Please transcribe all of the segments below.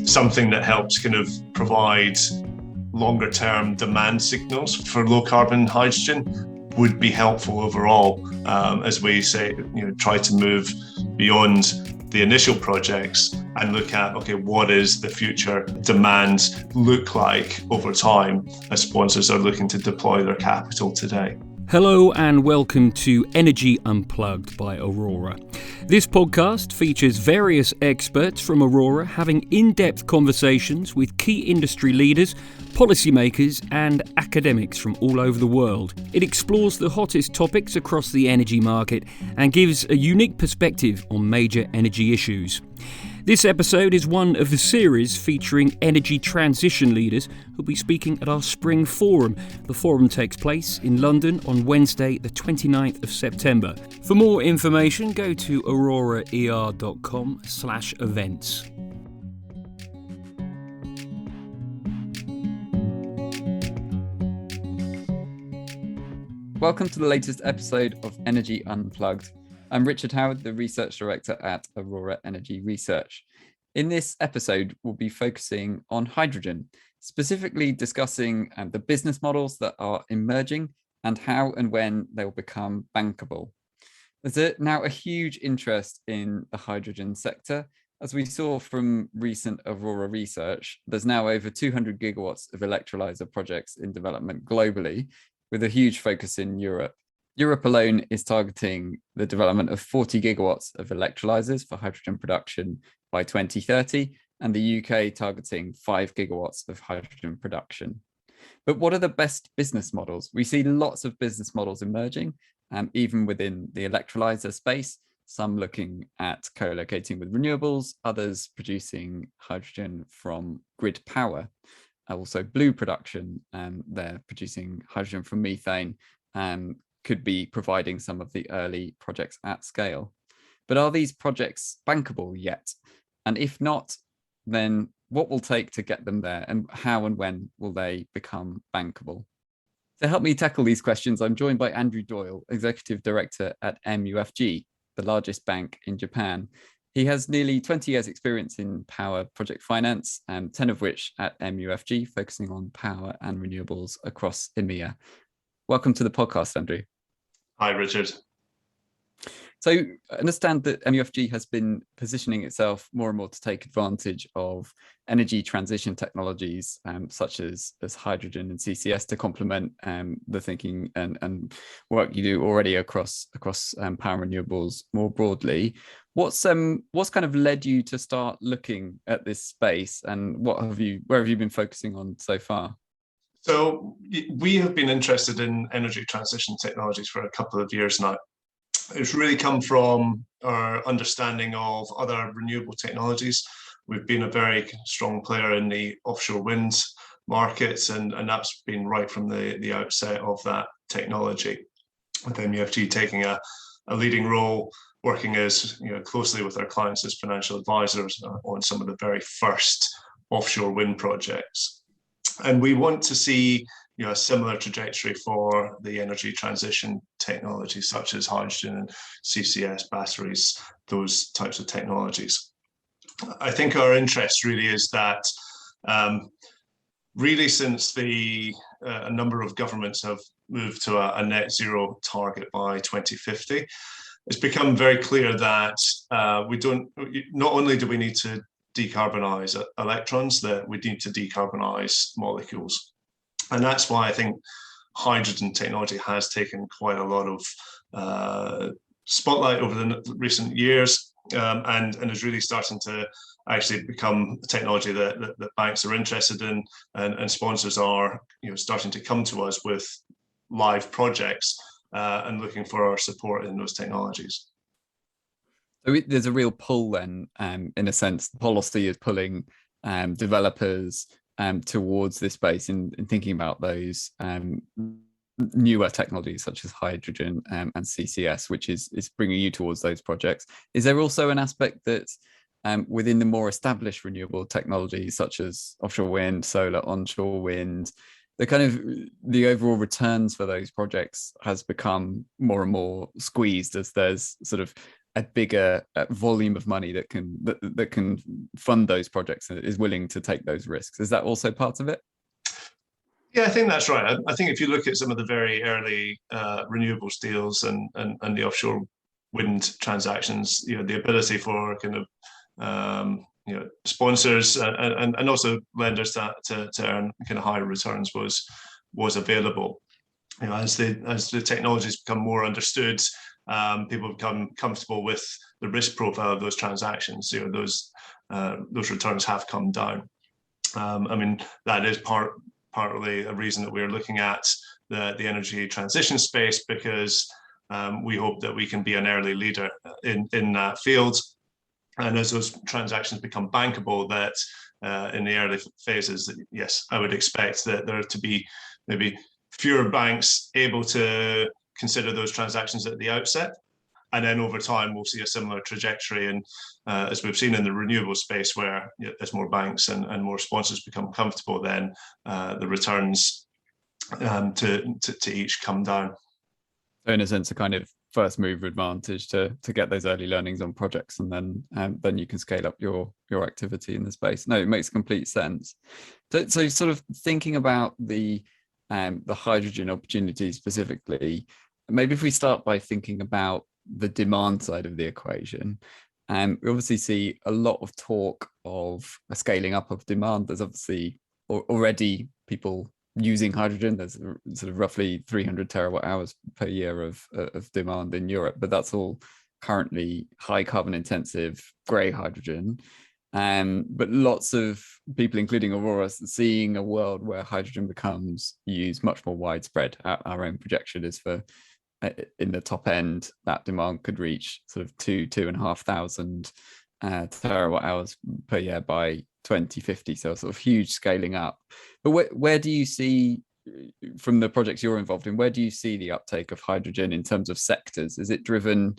something that helps kind of provide longer term demand signals for low carbon hydrogen would be helpful overall, as we say, try to move beyond the initial projects and look at, okay, what is the future demand look like over time as sponsors are looking to deploy their capital today. Hello and welcome to Energy Unplugged by Aurora. This podcast features various experts from Aurora having in-depth conversations with key industry leaders, policymakers and academics from all over the world. It explores the hottest topics across the energy market and gives a unique perspective on major energy issues. This episode is one of the series featuring energy transition leaders who'll be speaking at our Spring Forum. The forum takes place in London on Wednesday, the 29th of September. For more information, go to auroraer.com/events. Welcome to the latest episode of Energy Unplugged. I'm Richard Howard, the Research Director at Aurora Energy Research. In this episode, we'll be focusing on hydrogen, specifically discussing the business models that are emerging and how and when they'll become bankable. There's now a huge interest in the hydrogen sector. As we saw from recent Aurora research, there's now over 200 gigawatts of electrolyzer projects in development globally, with a huge focus in Europe. Europe alone is targeting the development of 40 gigawatts of electrolyzers for hydrogen production by 2030, and the UK targeting 5 gigawatts of hydrogen production. But what are the best business models? We see lots of business models emerging, even within the electrolyzer space, some looking at co-locating with renewables, others producing hydrogen from grid power. Also blue production, they're producing hydrogen from methane, could be providing some of the early projects at scale. But are these projects bankable yet? And if not, then what will take to get them there, and how and when will they become bankable? To help me tackle these questions, I'm joined by Andrew Doyle, Executive Director at MUFG, the largest bank in Japan. He has nearly 20 years experience in power project finance, 10 of which at MUFG, focusing on power and renewables across EMEA. Welcome to the podcast, Andrew. Hi, Richard. So I understand that MUFG has been positioning itself more and more to take advantage of energy transition technologies, such as hydrogen and CCS, to complement the thinking and work you do already across power and renewables more broadly. What's kind of led you to start looking at this space, and where have you been focusing on so far? So we have been interested in energy transition technologies for a couple of years now. It's really come from our understanding of other renewable technologies. We've been a very strong player in the offshore wind markets, and that's been right from the outset of that technology, with MUFG taking a leading role, working as closely with our clients as financial advisors on some of the very first offshore wind projects. And we want to see a similar trajectory for the energy transition technologies such as hydrogen and CCS, batteries, those types of technologies. I think our interest really is that really since a number of governments have moved to a net zero target by 2050, it's become very clear that not only do we need to decarbonize electrons, that we need to decarbonize molecules. And that's why I think hydrogen technology has taken quite a lot of spotlight over the recent years, and is really starting to actually become a technology that banks are interested in, and sponsors are starting to come to us with live projects and looking for our support in those technologies. So there's a real pull then, in a sense. Policy is pulling developers towards this space in thinking about those newer technologies such as hydrogen and CCS, which is bringing you towards those projects. Is there also an aspect that within the more established renewable technologies such as offshore wind, solar, onshore wind, the overall returns for those projects has become more and more squeezed as there's sort of a bigger volume of money that can fund those projects and is willing to take those risks. Is that also part of it? Yeah, I think that's right. I think if you look at some of the very early renewables deals and the offshore wind transactions, the ability for kind of sponsors and also lenders to earn kind of higher returns was available. As the technologies become more understood, people become comfortable with the risk profile of those transactions. Those returns have come down. I mean, that is partly a reason that we're looking at the energy transition space, because we hope that we can be an early leader in that field. And as those transactions become bankable, that in the early phases, yes, I would expect that there to be maybe fewer banks able to consider those transactions at the outset. And then over time, we'll see a similar trajectory. And as we've seen in the renewable space, where as more banks and more sponsors become comfortable, then the returns to each come down. So in a sense, a kind of first mover advantage to get those early learnings on projects, and then you can scale up your activity in the space. No, it makes complete sense. So sort of thinking about the hydrogen opportunity specifically, maybe if we start by thinking about the demand side of the equation. We obviously see a lot of talk of a scaling up of demand. There's obviously already people using hydrogen. There's sort of roughly 300 terawatt hours per year of demand in Europe, but that's all currently high carbon intensive grey hydrogen. But lots of people, including Aurora, seeing a world where hydrogen becomes used much more widespread. Our own projection is for in the top end, that demand could reach sort of 2,500 terawatt hours per year by 2050. So sort of huge scaling up. But where do you see, from the projects you're involved in, where do you see the uptake of hydrogen in terms of sectors? Is it driven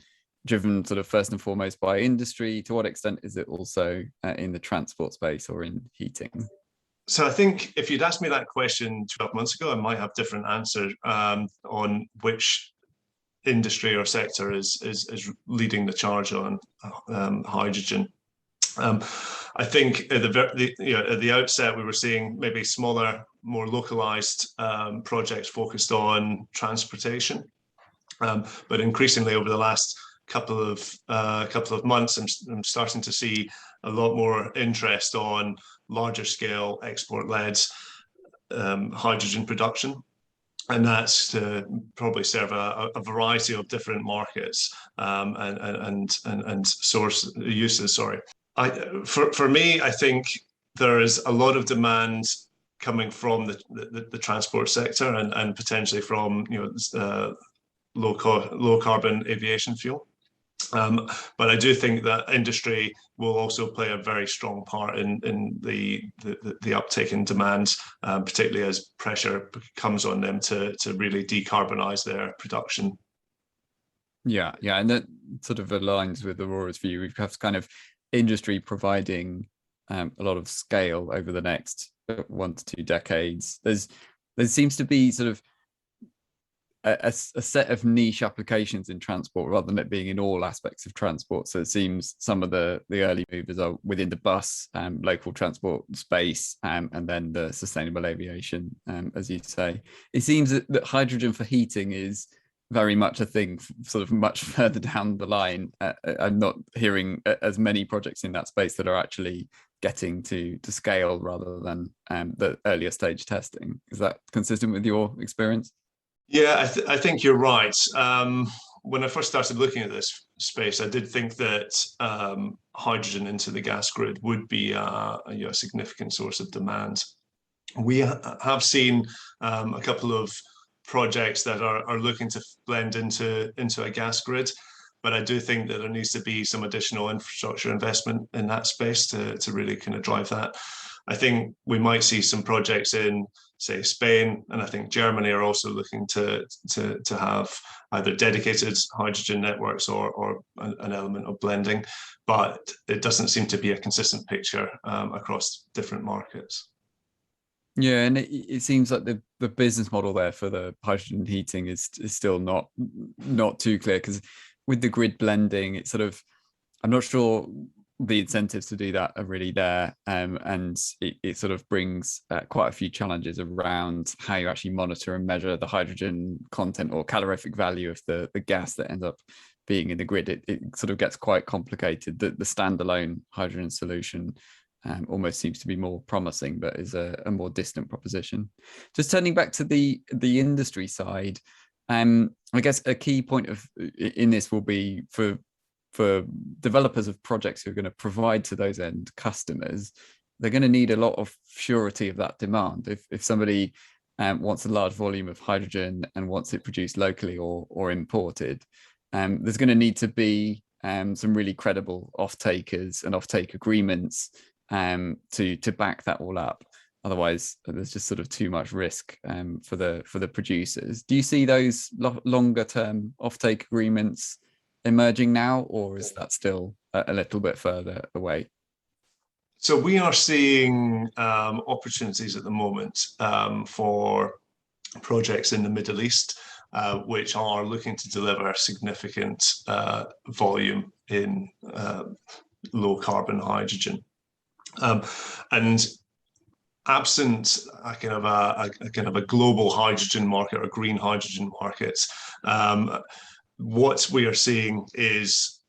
sort of first and foremost by industry? To what extent is it also in the transport space or in heating? So I think if you'd asked me that question 12 months ago, I might have different answer on which industry or sector is leading the charge on hydrogen. I think at the outset, we were seeing maybe smaller, more localized projects focused on transportation, but increasingly over the last couple of months, I'm starting to see a lot more interest on larger scale export-led hydrogen production. And that's to probably serve a variety of different markets and source uses. Sorry, for me, I think there is a lot of demand coming from the transport sector and potentially from low carbon aviation fuel. But I do think that industry will also play a very strong part in the uptake in demand, particularly as pressure comes on them to really decarbonize their production. Yeah, and that sort of aligns with Aurora's view. We've got kind of industry providing a lot of scale over the next 1 to 2 decades. There seems to be sort of a set of niche applications in transport rather than it being in all aspects of transport. So it seems some of the early movers are within the bus, local transport space, and then the sustainable aviation, as you say. It seems that hydrogen for heating is very much a thing sort of much further down the line. I'm not hearing as many projects in that space that are actually getting to scale rather than the earlier stage testing. Is that consistent with your experience? Yeah, I think you're right. When I first started looking at this space, I did think that hydrogen into the gas grid would be a significant source of demand. We have seen a couple of projects that are looking to blend into a gas grid, but I do think that there needs to be some additional infrastructure investment in that space to really kind of drive that. I think we might see some projects in, say, Spain, and I think Germany are also looking to have either dedicated hydrogen networks or an element of blending, but it doesn't seem to be a consistent picture across different markets. Yeah, and it seems like the business model there for the hydrogen heating is still not too clear, because with the grid blending, it's sort of, I'm not sure the incentives to do that are really there, and it sort of brings quite a few challenges around how you actually monitor and measure the hydrogen content or calorific value of the gas that ends up being in the grid. It sort of gets quite complicated. The standalone hydrogen solution almost seems to be more promising, but is a more distant proposition. Just turning back to the industry side, I guess a key point in this will be for developers of projects who are going to provide to those end customers. They're going to need a lot of surety of that demand. If somebody wants a large volume of hydrogen and wants it produced locally or imported, there's going to need to be some really credible off-takers and off-take agreements to back that all up. Otherwise, there's just sort of too much risk for the producers. Do you see those longer term off-take agreements emerging now, or is that still a little bit further away? So we are seeing opportunities at the moment for projects in the Middle East, which are looking to deliver significant volume in low carbon hydrogen. And absent a kind of a global hydrogen market or green hydrogen market, what we are seeing is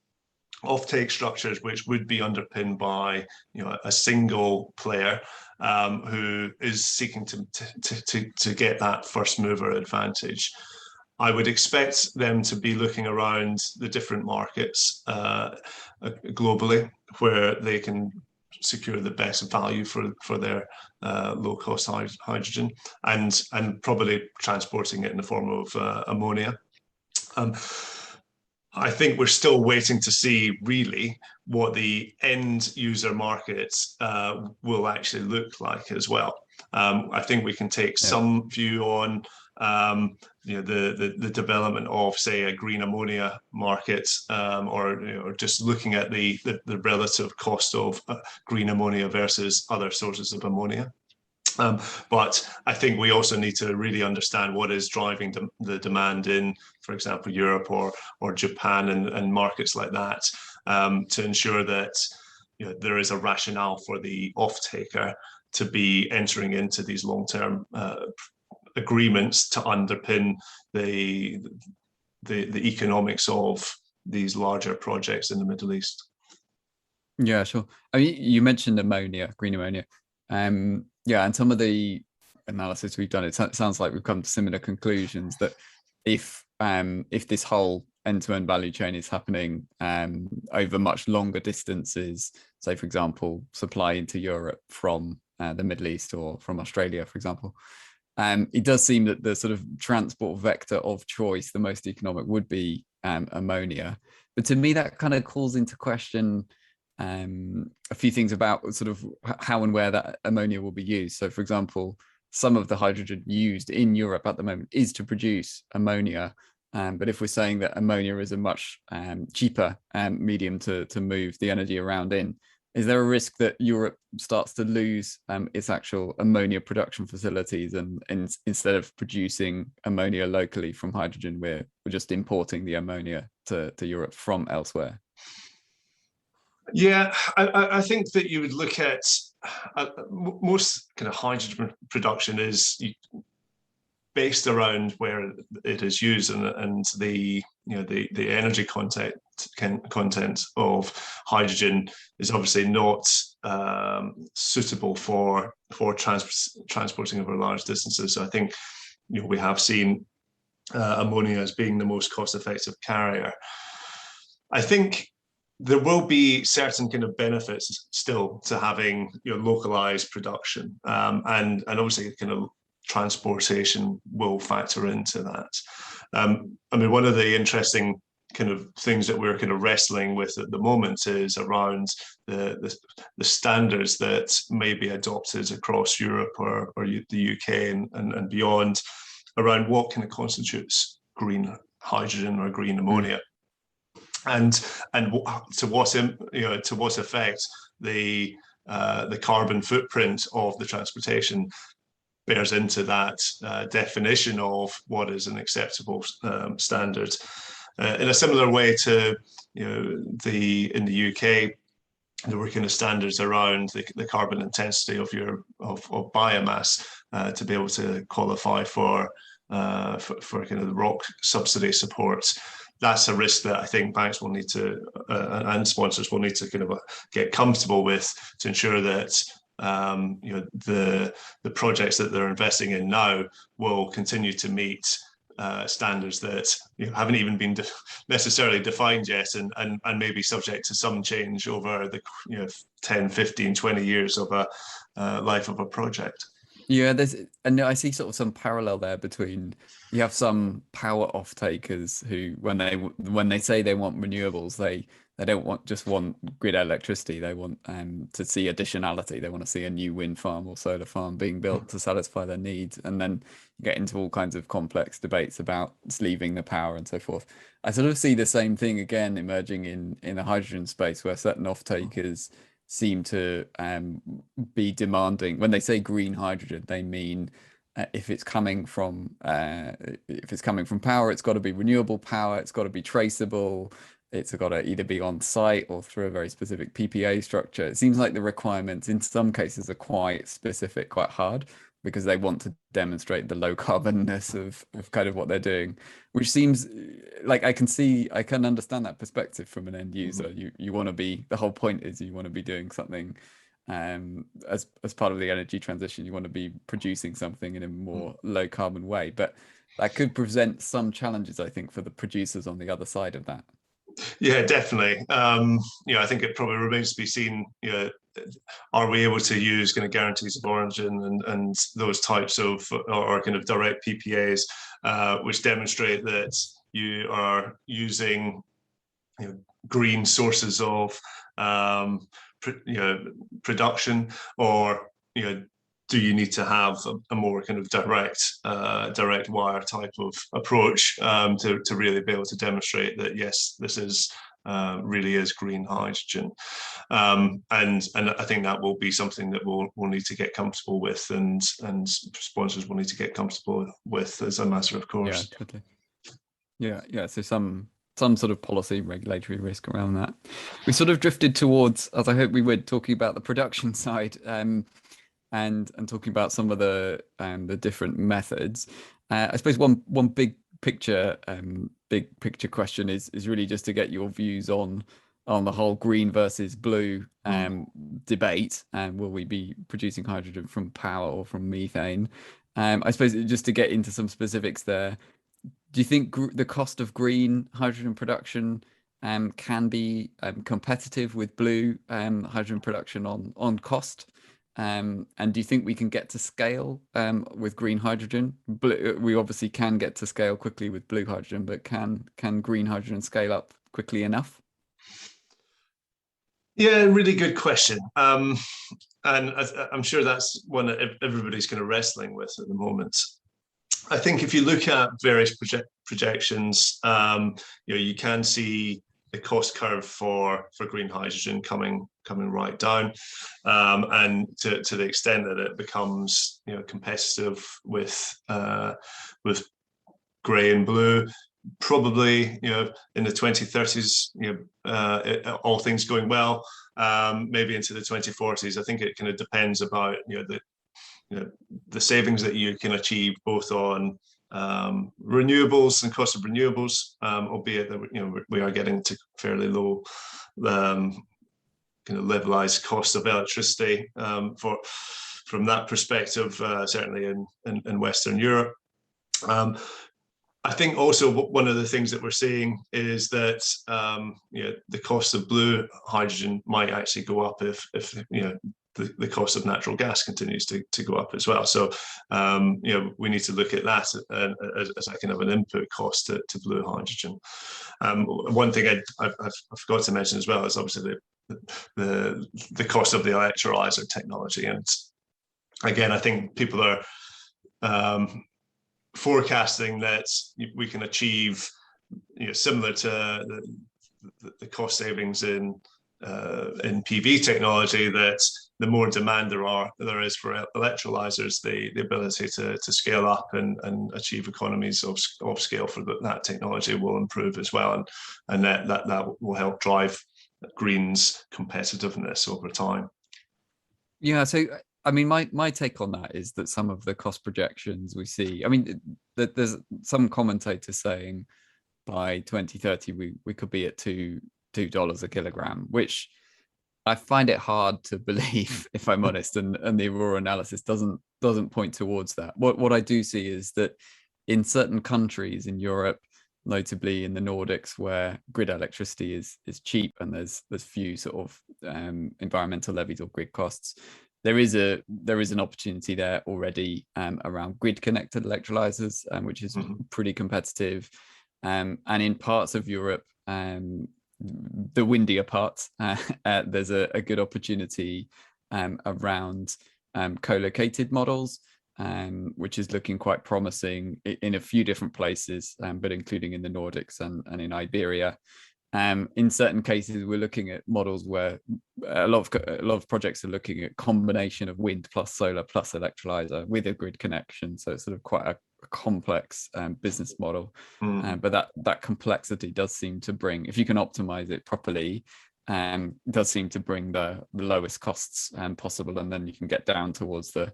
offtake structures which would be underpinned by a single player who is seeking to get that first mover advantage. I would expect them to be looking around the different markets globally where they can secure the best value for their low-cost hydrogen, and probably transporting it in the form of ammonia. I think we're still waiting to see really what the end user markets will actually look like as well. I think we can take some view on the development of, say, a green ammonia market, or just looking at the relative cost of green ammonia versus other sources of ammonia. But I think we also need to really understand what is driving the demand in, for example, Europe or Japan and markets like that, to ensure that there is a rationale for the off-taker to be entering into these long-term agreements to underpin the economics of these larger projects in the Middle East. Yeah, sure. I mean, you mentioned ammonia, green ammonia. Yeah, and some of the analysis we've done, it sounds like we've come to similar conclusions that if this whole end-to-end value chain is happening over much longer distances, say, for example, supply into Europe from the Middle East or from Australia, for example, it does seem that the sort of transport vector of choice, the most economic, would be ammonia. But to me, that kind of calls into question a few things about sort of how and where that ammonia will be used. So, for example, some of the hydrogen used in Europe at the moment is to produce ammonia. But if we're saying that ammonia is a much cheaper medium to move the energy around in, is there a risk that Europe starts to lose its actual ammonia production facilities, and instead of producing ammonia locally from hydrogen, we're just importing the ammonia to Europe from elsewhere? Yeah, I think that you would look at most kind of hydrogen production is based around where it is used, and the energy content of hydrogen is obviously not suitable for transporting over large distances. So I think we have seen ammonia as being the most cost-effective carrier. I think there will be certain kind of benefits still to having localized production, and obviously kind of transportation will factor into that. I mean, one of the interesting kind of things that we're kind of wrestling with at the moment is around the standards that may be adopted across Europe or the UK and beyond around what kind of constitutes green hydrogen or green ammonia. And to what effect the carbon footprint of the transportation bears into that definition of what is an acceptable standard. in a similar way to in the UK, there were kind of standards around the carbon intensity of biomass to be able to qualify for kind of the ROC subsidy supports. That's a risk that I think banks will need to and sponsors will need to kind of get comfortable with to ensure that the projects that they're investing in now will continue to meet standards that haven't even been necessarily defined yet, and maybe subject to some change over the 10, 15, 20 years of a life of a project. Yeah, and I see sort of some parallel there between, you have some power off takers who, when they say they want renewables, they don't just want grid electricity. They want to see additionality. They want to see a new wind farm or solar farm being built to satisfy their needs. And then you get into all kinds of complex debates about sleeving the power and so forth. I sort of see the same thing again emerging in the hydrogen space, where certain off takers seem to be demanding. When they say green hydrogen, they mean if it's coming from power, it's got to be renewable power. It's got to be traceable. It's got to either be on site or through a very specific PPA structure. It seems like the requirements in some cases are quite specific, quite hard, because they want to demonstrate the low carbonness of kind of what they're doing, which seems like I can understand that perspective from an end user. You want to be, the whole point is you want to be doing something as part of the energy transition. You want to be producing something in a more low carbon way, but that could present some challenges, I think, for the producers on the other side of that. Yeah, definitely. I think it probably remains to be seen. Are we able to use kind of guarantees of origin and those types of or kind of direct PPAs, which demonstrate that you are using green sources of production, or do you need to have a more kind of direct wire type of approach to really be able to demonstrate that, yes, this is really is green hydrogen, and I think that will be something that we'll need to get comfortable with, and sponsors will need to get comfortable with as a matter of course. Yeah, totally. Yeah. So some sort of policy regulatory risk around that. We sort of drifted towards, as I hope we would, talking about the production side. And talking about some of the different methods. I suppose one big picture question is really just to get your views on the whole green versus blue debate. Will we be producing hydrogen from power or from methane? I suppose just to get into some specifics there, do you think the cost of green hydrogen production can be competitive with blue hydrogen production on cost? And do you think we can get to scale with green hydrogen? We obviously can get to scale quickly with blue hydrogen, but can green hydrogen scale up quickly enough? Yeah, really good question. And I'm sure that's one that everybody's kind of wrestling with at the moment. I think if you look at various projections, you can see the cost curve for green hydrogen coming right down, and to the extent that it becomes competitive with grey and blue, probably in the 2030s, all things going well, maybe into the 2040s. I think it kind of depends about the savings that you can achieve both on renewables and cost of renewables, albeit that we are getting to fairly low kind of levelized cost of electricity from that perspective, certainly in Western Europe. I think also one of the things that we're seeing is that the cost of blue hydrogen might actually go up if the cost of natural gas continues to go up as well. So we need to look at that as a kind of an input cost to blue hydrogen. One thing I forgot to mention as well is obviously the cost of the electrolyzer technology. And again, I think people are forecasting that we can achieve similar to the cost savings in PV technology, that the more demand there is for electrolyzers, the ability to scale up and achieve economies of scale for that technology will improve as well, and that will help drive green's competitiveness over time. Yeah, so I mean, my take on that is that some of the cost projections we see, I mean, there's some commentators saying by 2030 we could be at $2 a kilogram, which I find it hard to believe, if I'm honest, and the Aurora analysis doesn't point towards that. What I do see is that in certain countries in Europe, notably in the Nordics, where grid electricity is cheap and there's few sort of environmental levies or grid costs, there is an opportunity there already around grid connected electrolyzers, which is pretty competitive, and in parts of Europe, the windier parts, there's a good opportunity around co-located models, which is looking quite promising in a few different places, but including in the Nordics and in Iberia. In certain cases, we're looking at models where a lot of projects are looking at combination of wind plus solar plus electrolyzer with a grid connection. So it's sort of quite a complex business model, but that complexity does seem to bring, if you can optimize it properly, does seem to bring the lowest costs possible, and then you can get down towards the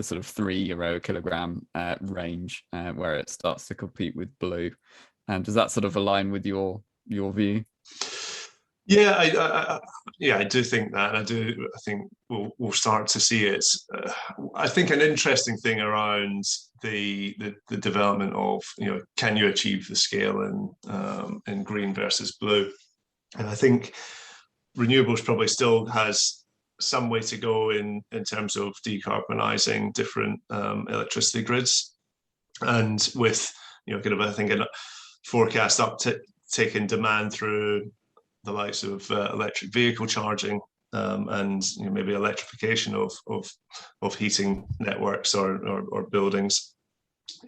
sort of €3 a kilogram range, where it starts to compete with blue. Does that sort of align with your view? Yeah, I do think that. I think we'll start to see it. I think an interesting thing around the development of, can you achieve the scale in green versus blue? And I think renewables probably still has some way to go in terms of decarbonising different electricity grids, and with I think a forecast uptick in demand through the likes of electric vehicle charging, and maybe electrification of heating networks or buildings.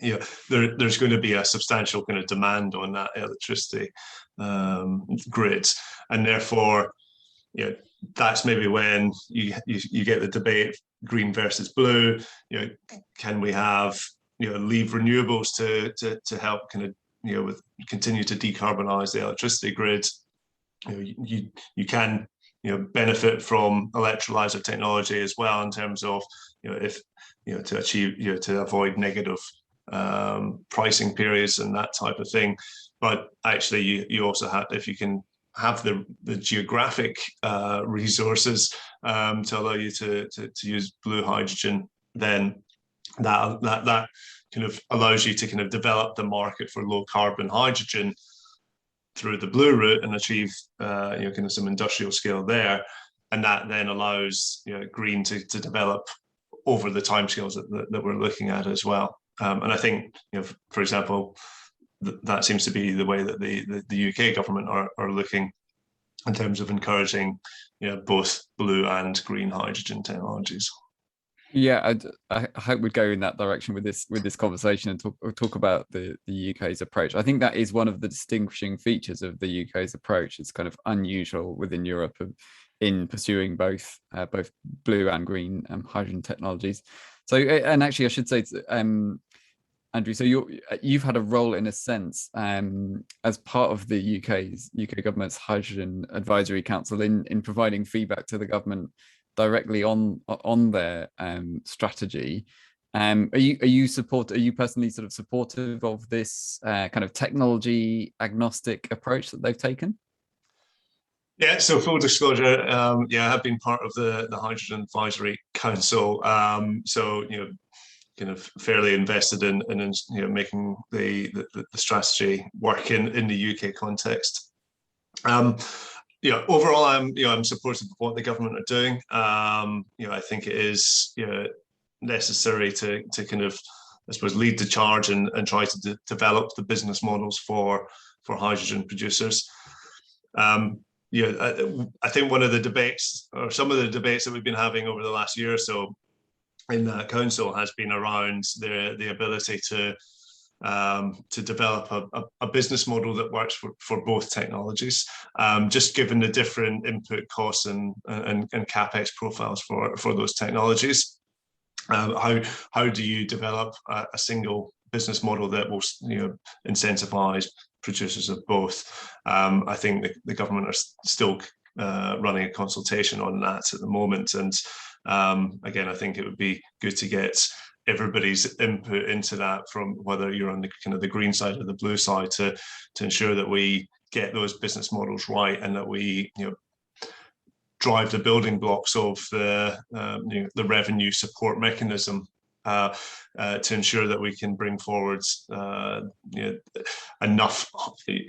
There's going to be a substantial kind of demand on that electricity grid, and therefore that's maybe when you get the debate green versus blue. Can we have leave renewables to help kind of continue to decarbonize the electricity grid? You can benefit from electrolyzer technology as well, in terms of if to achieve to avoid negative pricing periods and that type of thing. But actually you also have, if you can have the geographic resources to allow you to use blue hydrogen, then that kind of allows you to kind of develop the market for low carbon hydrogen through the blue route and achieve kind of some industrial scale there, and that then allows green to develop over the timescales that we're looking at as well. And I think for example, that seems to be the way that the UK government are looking in terms of encouraging both blue and green hydrogen technologies. Yeah, I hope we'd go in that direction with this conversation and talk about the UK's approach. I think that is one of the distinguishing features of the UK's approach. It's kind of unusual within Europe in pursuing both blue and green hydrogen technologies. So, and actually, I should say, Andrew, so you've had a role in a sense as part of the UK government's Hydrogen Advisory Council in providing feedback to the government directly on their strategy. Are you personally sort of supportive of this kind of technology agnostic approach that they've taken? Yeah, so full disclosure, I have been part of the Hydrogen Advisory Council, so kind of fairly invested in making the strategy work in the UK context. Overall, I'm supportive of what the government are doing. I think it is necessary to kind of, I suppose, lead the charge and try to develop the business models for hydrogen producers. I think one of the debates, or some of the debates that we've been having over the last year or so in the council, has been around the ability to to develop a business model that works for both technologies, just given the different input costs and capex profiles for those technologies. How do you develop a single business model that will incentivize producers of both? I think the government are still running a consultation on that at the moment, and again, I think it would be good to get everybody's input into that, from whether you're on the kind of the green side or the blue side, to ensure that we get those business models right, and that we drive the building blocks of the revenue support mechanism to ensure that we can bring forward enough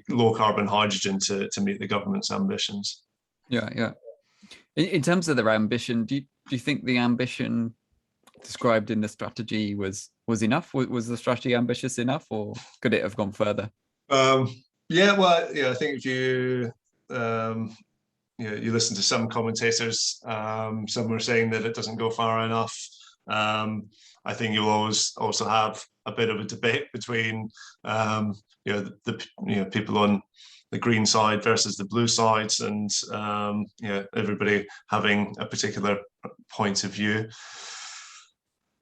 low carbon hydrogen to meet the government's ambitions. Yeah. In terms of their ambition, do you think the ambition described in the strategy was enough? Was the strategy ambitious enough, or could it have gone further? I think if you you listen to some commentators, some were saying that it doesn't go far enough. I think you'll always also have a bit of a debate between the people on the green side versus the blue sides, and everybody having a particular point of view.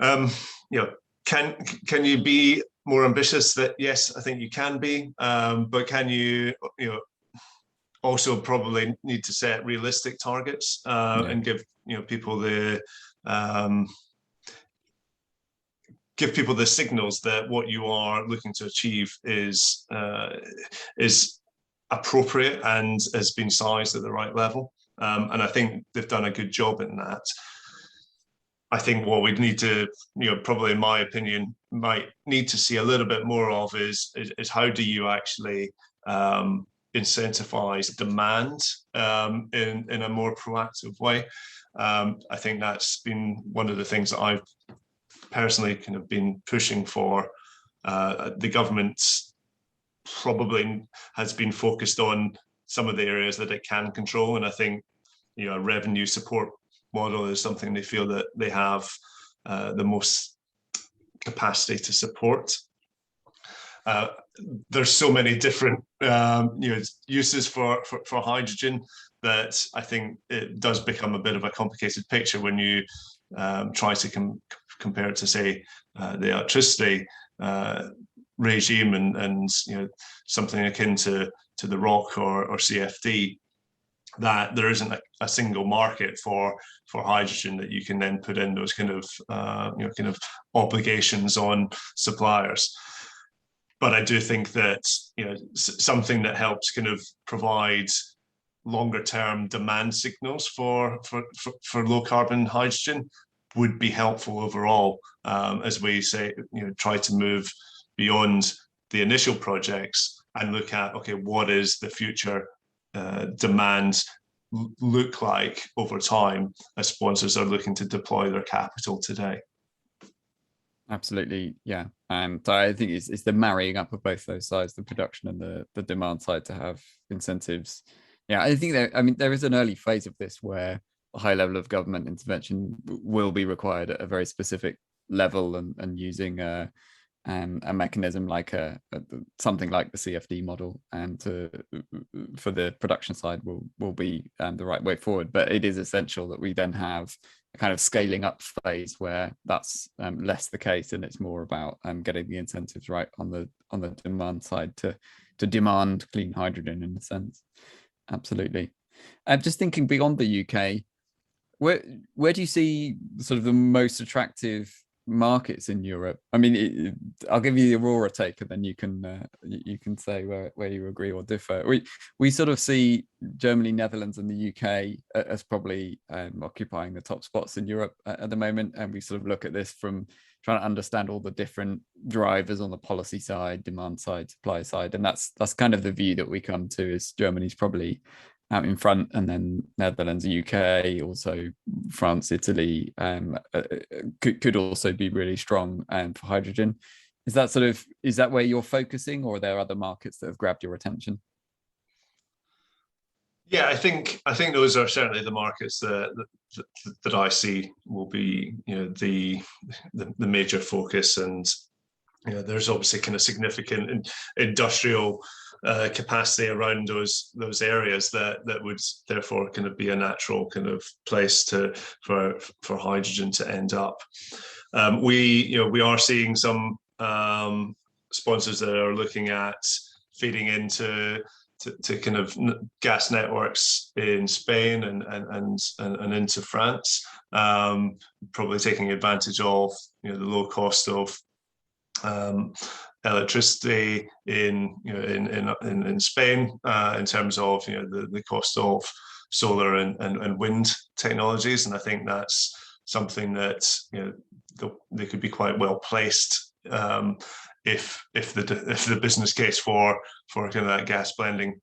Can you be more ambitious? That yes, I think you can be, but can you also probably need to set realistic targets and give people the signals that what you are looking to achieve is appropriate and has been sized at the right level. And I think they've done a good job in that. I think what we'd need to, probably in my opinion, might need to see a little bit more of is how do you actually incentivize demand in a more proactive way. I think that's been one of the things that I've personally kind of been pushing for. The government probably has been focused on some of the areas that it can control, and I think a revenue support model is something they feel that they have the most capacity to support. There's so many different uses for hydrogen that I think it does become a bit of a complicated picture when you try to compare it to, say, the electricity regime and something akin to the ROC or CFD. That there isn't a single market for hydrogen that you can then put in those kind of obligations on suppliers. But I do think that something that helps kind of provide longer term demand signals for low carbon hydrogen would be helpful overall, as we say, try to move beyond the initial projects and look at, okay, what is the future demand look like over time as sponsors are looking to deploy their capital today. Absolutely, yeah. And I think it's the marrying up of both those sides, the production and the demand side, to have incentives. Yeah, I think there is an early phase of this where a high level of government intervention will be required at a very specific level, and using a mechanism like something like the CFD model, and for the production side will be the right way forward. But it is essential that we then have a kind of scaling up phase where that's less the case, and it's more about getting the incentives right on the demand side to demand clean hydrogen, in a sense. Absolutely. Just thinking beyond the UK, where do you see sort of the most attractive markets in Europe? I mean, I'll give you the Aurora take, and then you can say where you agree or differ. We sort of see Germany, Netherlands, and the UK as probably occupying the top spots in Europe at the moment, and we sort of look at this from trying to understand all the different drivers on the policy side, demand side, supply side, and that's kind of the view that we come to, is Germany's probably out in front, and then Netherlands, UK, also France, Italy could also be really strong for hydrogen. Is that where you're focusing, or are there other markets that have grabbed your attention? Yeah, I think those are certainly the markets that I see will be the major focus, and there's obviously kind of significant industrial capacity around those areas that would therefore kind of be a natural kind of place for hydrogen to end up. We are seeing some sponsors that are looking at feeding into kind of gas networks in Spain and into France, probably taking advantage of the low cost of electricity in Spain, in terms of the cost of solar and wind technologies. And I think that's something that they could be quite well placed if the business case for kind of that gas blending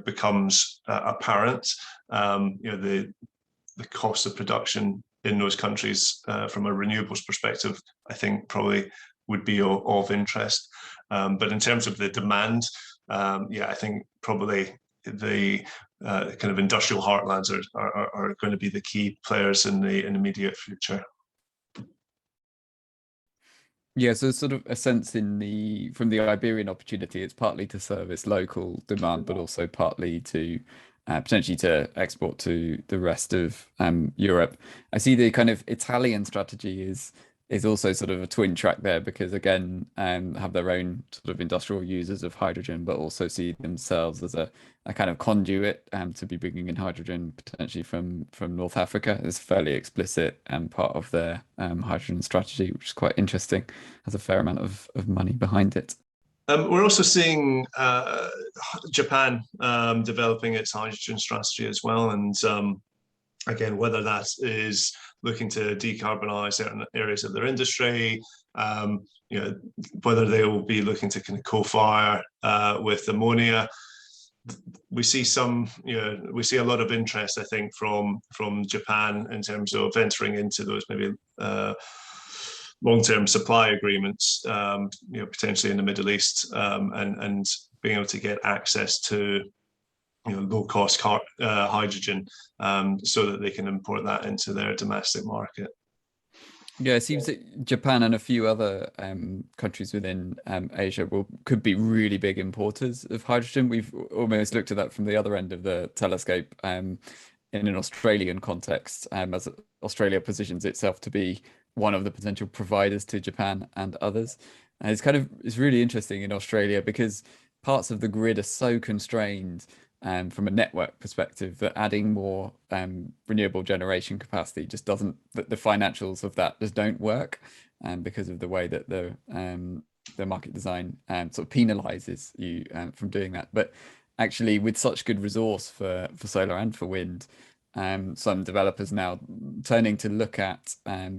becomes apparent. The cost of production in those countries from a renewables perspective, I think probably would be of interest. But in terms of the demand, I think probably the kind of industrial heartlands are going to be the key players in the immediate future. Yeah, so sort of a sense from the Iberian opportunity, it's partly to service local demand, but also partly to potentially to export to the rest of Europe. I see the kind of Italian strategy is also sort of a twin track there, because again, have their own sort of industrial users of hydrogen, but also see themselves as a kind of conduit to be bringing in hydrogen potentially from North Africa. It's fairly explicit and part of their hydrogen strategy, which is quite interesting. Has a fair amount of money behind it. We're also seeing Japan developing its hydrogen strategy as well, and again, whether that is looking to decarbonize certain areas of their industry, whether they will be looking to kind of co-fire with ammonia. We see a lot of interest, I think, from Japan in terms of entering into those maybe long-term supply agreements, potentially in the Middle East, and being able to get access to low-cost hydrogen, so that they can import that into their domestic market. Yeah, it seems that Japan and a few other countries within Asia could be really big importers of hydrogen. We've almost looked at that from the other end of the telescope in an Australian context, as Australia positions itself to be one of the potential providers to Japan and others. And it's really interesting in Australia because parts of the grid are so constrained from a network perspective that adding more renewable generation capacity just doesn't, the financials of that just don't work, because of the way that the market design sort of penalizes you from doing that. But actually, with such good resource for solar and for wind, some developers now turning to look at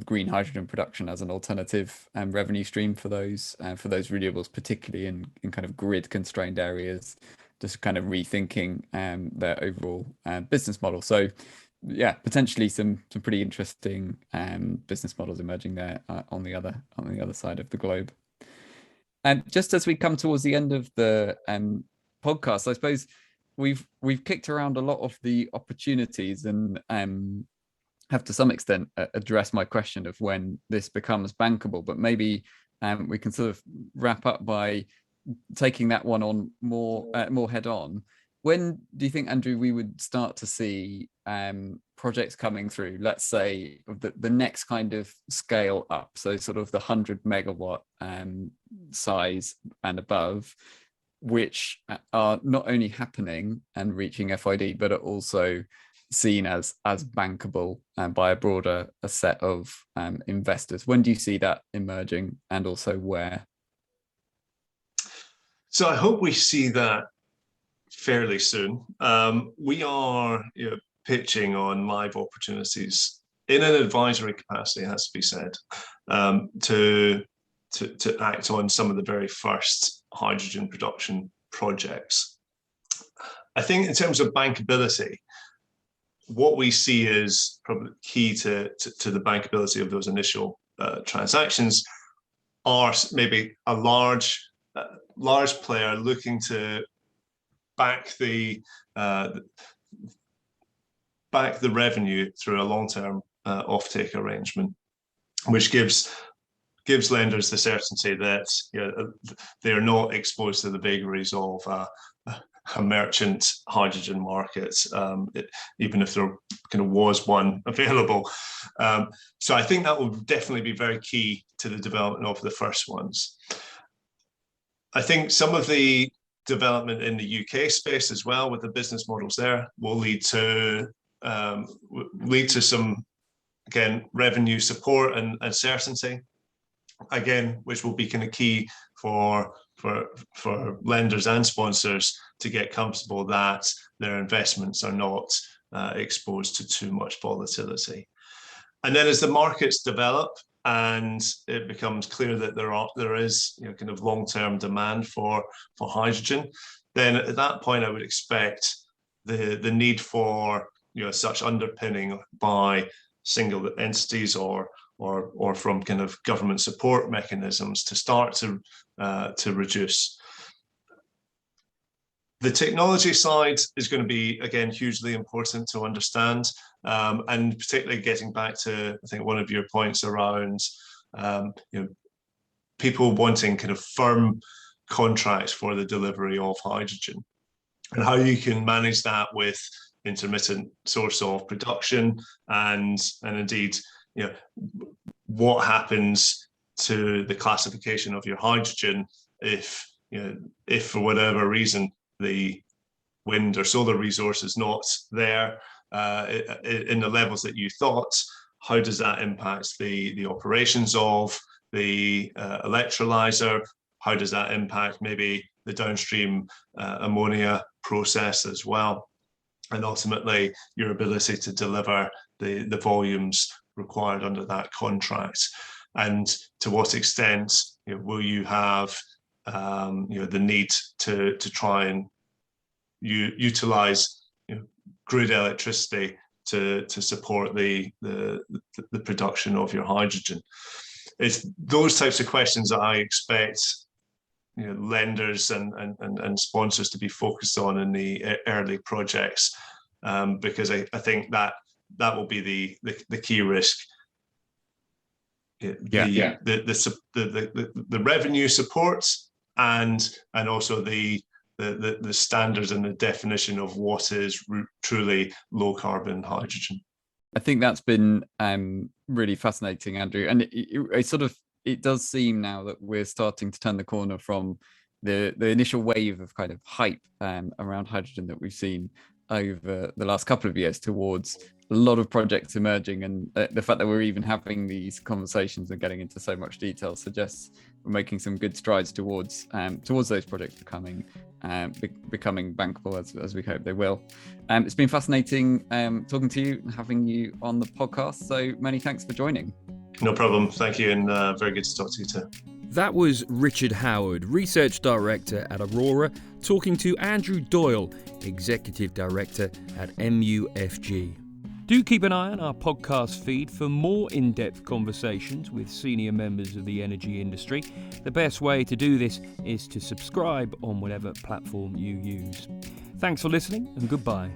green hydrogen production as an alternative revenue stream for those renewables, particularly in kind of grid constrained areas, just kind of rethinking their overall business model. So yeah, potentially some pretty interesting business models emerging there on the other side of the globe. And just as we come towards the end of the podcast, I suppose we've kicked around a lot of the opportunities and have to some extent addressed my question of when this becomes bankable, but maybe we can sort of wrap up by taking that one on more head on. When do you think, Andrew, we would start to see projects coming through, let's say the next kind of scale up, so sort of the 100 megawatt size and above, which are not only happening and reaching FID, but are also seen as bankable by a set of investors? When do you see that emerging, and also where? So I hope we see that fairly soon. We are pitching on live opportunities in an advisory capacity, it has to be said, to act on some of the very first hydrogen production projects. I think in terms of bankability, what we see is probably key to the bankability of those initial transactions are maybe a large player looking to back the revenue through a long-term offtake arrangement, which gives gives lenders the certainty that they are not exposed to the vagaries of a merchant hydrogen market, even if there kind of was one available. So I think that will definitely be very key to the development of the first ones. I think some of the development in the UK space as well, with the business models there, will lead to some, again, revenue support and certainty, again, which will be kind of key for lenders and sponsors to get comfortable that their investments are not exposed to too much volatility. And then as the markets develop and it becomes clear that there is kind of long-term demand for hydrogen, then at that point I would expect the need for such underpinning by single entities or from kind of government support mechanisms to start to reduce. The technology side is going to be, again, hugely important to understand, and particularly getting back to, I think, one of your points around people wanting kind of firm contracts for the delivery of hydrogen, and how you can manage that with intermittent source of production, and indeed, what happens to the classification of your hydrogen if for whatever reason the wind or solar resource is not there in the levels that you thought. How does that impact the operations of the electrolyzer? How does that impact maybe the downstream ammonia process as well? And ultimately, your ability to deliver the volumes required under that contract, and to what extent will you have the need to try and utilize grid electricity to support the production of your hydrogen? It's those types of questions that I expect lenders and sponsors to be focused on in the early projects, because I think that will be the key risk. The revenue supports and also the standards and the definition of what is truly low carbon hydrogen. I think that's been really fascinating, Andrew, and it does seem now that we're starting to turn the corner from the initial wave of kind of hype around hydrogen that we've seen over the last couple of years towards a lot of projects emerging, and the fact that we're even having these conversations and getting into so much detail suggests we're making some good strides towards those projects becoming bankable, as we hope they will. It's been fascinating talking to you and having you on the podcast, so many thanks for joining. No problem, thank you, and very good to talk to you too. That was Richard Howard, Research Director at Aurora, talking to Andrew Doyle, Executive Director at MUFG. Do keep an eye on our podcast feed for more in-depth conversations with senior members of the energy industry. The best way to do this is to subscribe on whatever platform you use. Thanks for listening, and goodbye.